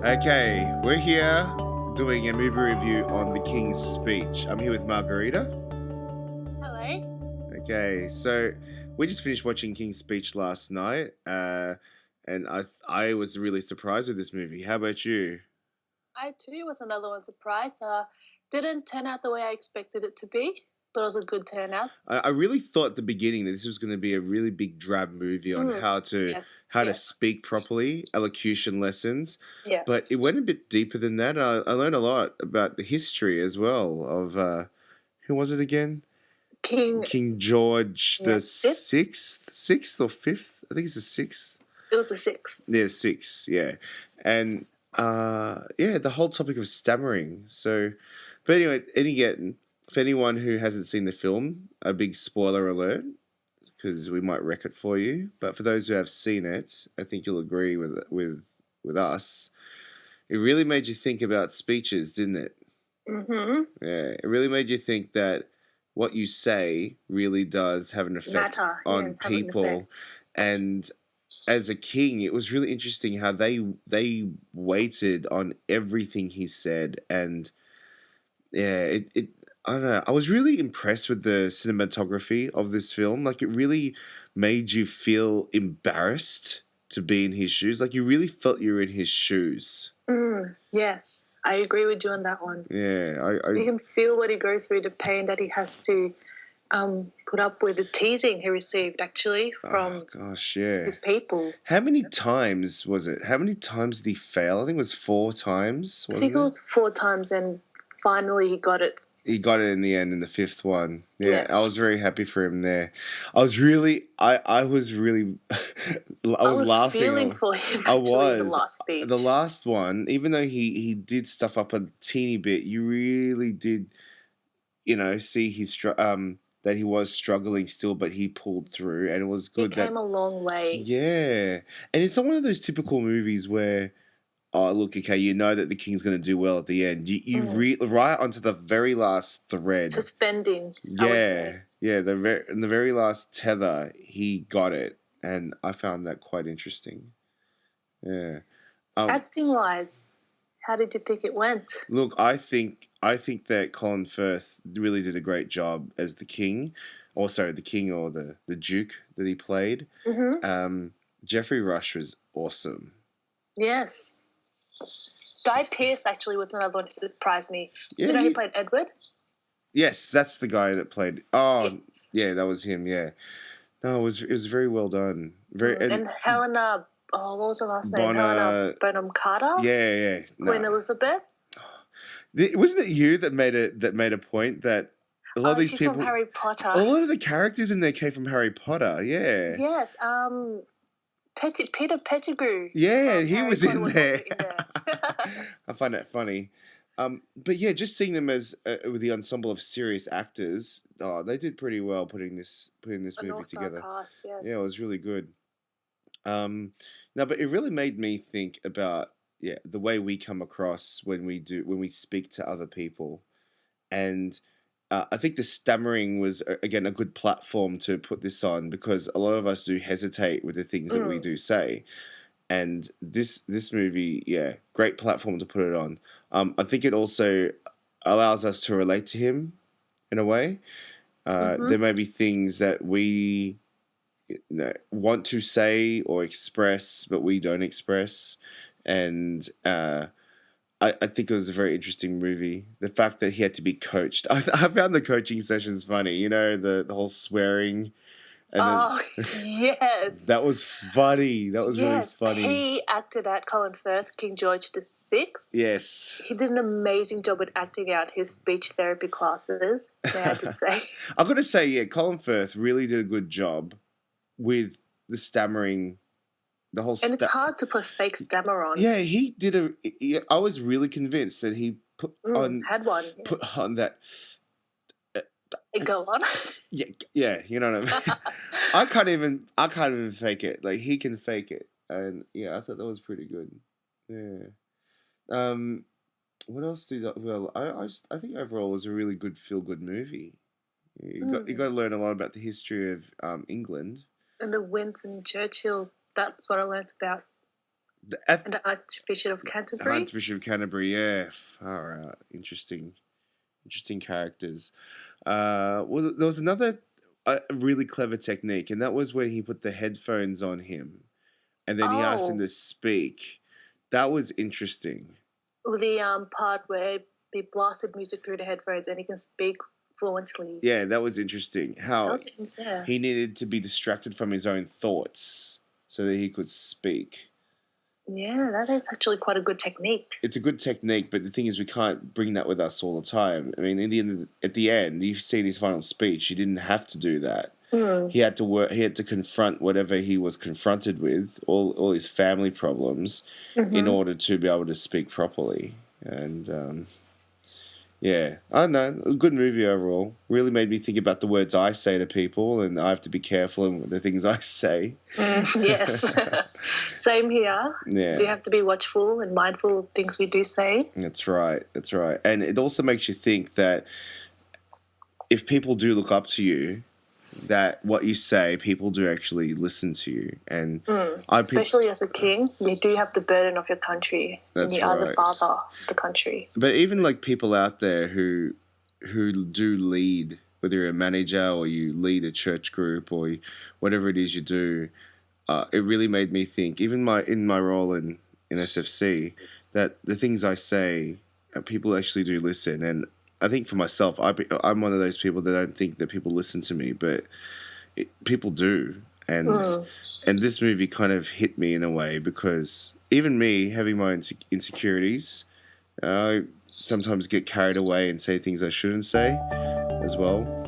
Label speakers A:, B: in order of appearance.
A: Okay, we're here doing a movie review on The King's Speech. I'm here with Margarita.
B: Hello.
A: Okay, so we just finished watching King's Speech last night, and I was really surprised with this movie. How about you?
B: I too was another one surprise. Didn't turn out the way I expected it to be, but it was a good turnout.
A: I really thought at the beginning that this was going to be a really big drab movie on
B: Yes,
A: how to
B: yes,
A: speak properly, elocution lessons, but
B: yes.
A: it went a bit deeper than that. I learned a lot about the history as well of who was it again?
B: King,
A: King George the
B: yes, fifth.
A: sixth or fifth? I think it's the sixth.
B: It was a six.
A: Yeah, six. Yeah, and yeah, the whole topic of stammering. So, but anyway, and again, for anyone who hasn't seen the film, a big spoiler alert because we might wreck it for you. But for those who have seen it, I think you'll agree with us. It really made you think about speeches, didn't it?
B: Mm-hmm.
A: Yeah, it really made you think that what you say really does have an effect
B: Matter,
A: on
B: have an
A: people.
B: effect.
A: And as a king, it was really interesting how they waited on everything he said. And yeah, it I don't know. I was really impressed with the cinematography of this film. Like it really made you feel embarrassed to be in his shoes. Like you really felt you were in his shoes.
B: Yes, I agree with you on that one.
A: Yeah,
B: You can feel what he goes through, the pain that he has to put up with, the teasing he received actually from
A: gosh, yeah.
B: his people.
A: How many times was it? How many times did he fail? I think it was 4 times,
B: I
A: wasn't
B: think it
A: it?
B: was 4 times, and finally he got it.
A: He got it in the end in the 5th one. Yeah,
B: Yes.
A: I was very happy for him there. I was really I was laughing.
B: Feeling for him
A: I
B: actually, the
A: was.
B: last speech.
A: The last one, even though he did stuff up a teeny bit, you really did, see that he was struggling still, but he pulled through, and it was
B: He
A: good.
B: came a long way.
A: Yeah, and it's not one of those typical movies where, oh look, okay, you know that the king's going to do well at the end. You right onto the very last thread.
B: Suspending, I would say.
A: Yeah, in the very last tether, he got it, and I found that quite interesting. Yeah.
B: Acting wise, how did you think it went?
A: Look, I think that Colin Firth really did a great job as the king, or sorry, the king or the duke that he played.
B: Mm-hmm.
A: Jeffrey Rush was awesome.
B: Yes. Guy Pearce actually was another one that surprised me. Did
A: Yeah,
B: you know he played Edward?
A: Yes, that's the guy that played. Oh,
B: Yes.
A: yeah, that was him. Yeah, no, it was very well done.
B: And Helena. Oh, what was her last name?
A: Bonner-
B: Helena Bonham Carter.
A: Yeah.
B: Queen Elizabeth.
A: Wasn't it you that made a point that a lot of these
B: She's
A: people,
B: from Harry Potter.
A: a lot of the characters in there came from Harry Potter. Yeah.
B: Yes. Peter Pettigrew.
A: Yeah,
B: from
A: he
B: Harry
A: was
B: Potter
A: in
B: was
A: there.
B: also in there.
A: I find that funny. But yeah, just seeing them as with the ensemble of serious actors, oh, they did pretty well putting this
B: An
A: movie
B: all-star
A: together.
B: cast, yes.
A: Yeah, it was really good. No, but it really made me think about the way we come across when we speak to other people, and I think the stammering was again a good platform to put this on because a lot of us do hesitate with the things that we do say, and this movie, great platform to put it on. I think it also allows us to relate to him in a way. There may be things that we want to say or express, but we don't express. And I think it was a very interesting movie. The fact that he had to be coached. I found the coaching sessions funny. The whole swearing. And
B: yes.
A: That was funny. That was really funny.
B: He acted out Colin Firth, King George the Sixth.
A: Yes.
B: He did an amazing job at acting out his speech therapy classes, may I just say.
A: I've got to say, Colin Firth really did a good job with the stammering, the whole.
B: And it's hard to put fake stammer on.
A: Yeah, he did I was really convinced that he put on that.
B: Go on.
A: Yeah, you know what I mean. I can't even fake it. Like he can fake it, and I thought that was pretty good. Yeah. What else did I? Well, I think overall it was a really good feel good movie. You got to learn a lot about the history of England
B: and the Winston Churchill. That's what I learned about. and the Archbishop of Canterbury.
A: Archbishop of Canterbury, yeah. All right, interesting characters. Well, there was another really clever technique, and that was when he put the headphones on him, and then he asked him
B: Oh,
A: to speak. That was interesting.
B: the part where they blasted music through the headphones and he can speak fluently.
A: Yeah, that was interesting.
B: That
A: How
B: was, yeah.
A: he needed to be distracted from his own thoughts so that he could speak.
B: Yeah, that is actually quite a good technique.
A: It's a good technique, but the thing is, we can't bring that with us all the time. I mean, at the end, you've seen his final speech. He didn't have to do that.
B: Mm.
A: He had to work. He had to confront whatever he was confronted with, all his family problems, in order to be able to speak properly. And yeah, I don't know. A good movie overall. Really made me think about the words I say to people, and I have to be careful in the things I say.
B: Yes. Same here.
A: Yeah.
B: We have to be watchful and mindful of things we do say.
A: That's right. That's right. And it also makes you think that if people do look up to you, that what you say, people do actually listen to you. And
B: Especially as a king, you do have the burden of your country, and
A: That's
B: you are the
A: right.
B: father of the country.
A: But even like people out there who do lead, whether you're a manager or you lead a church group or whatever it is you do, it really made me think. Even in my role in SFC, that the things I say, people actually do listen. And I think for myself, I'm one of those people that don't think that people listen to me, but people do. And this movie kind of hit me in a way because even me having my own insecurities, I sometimes get carried away and say things I shouldn't say as well.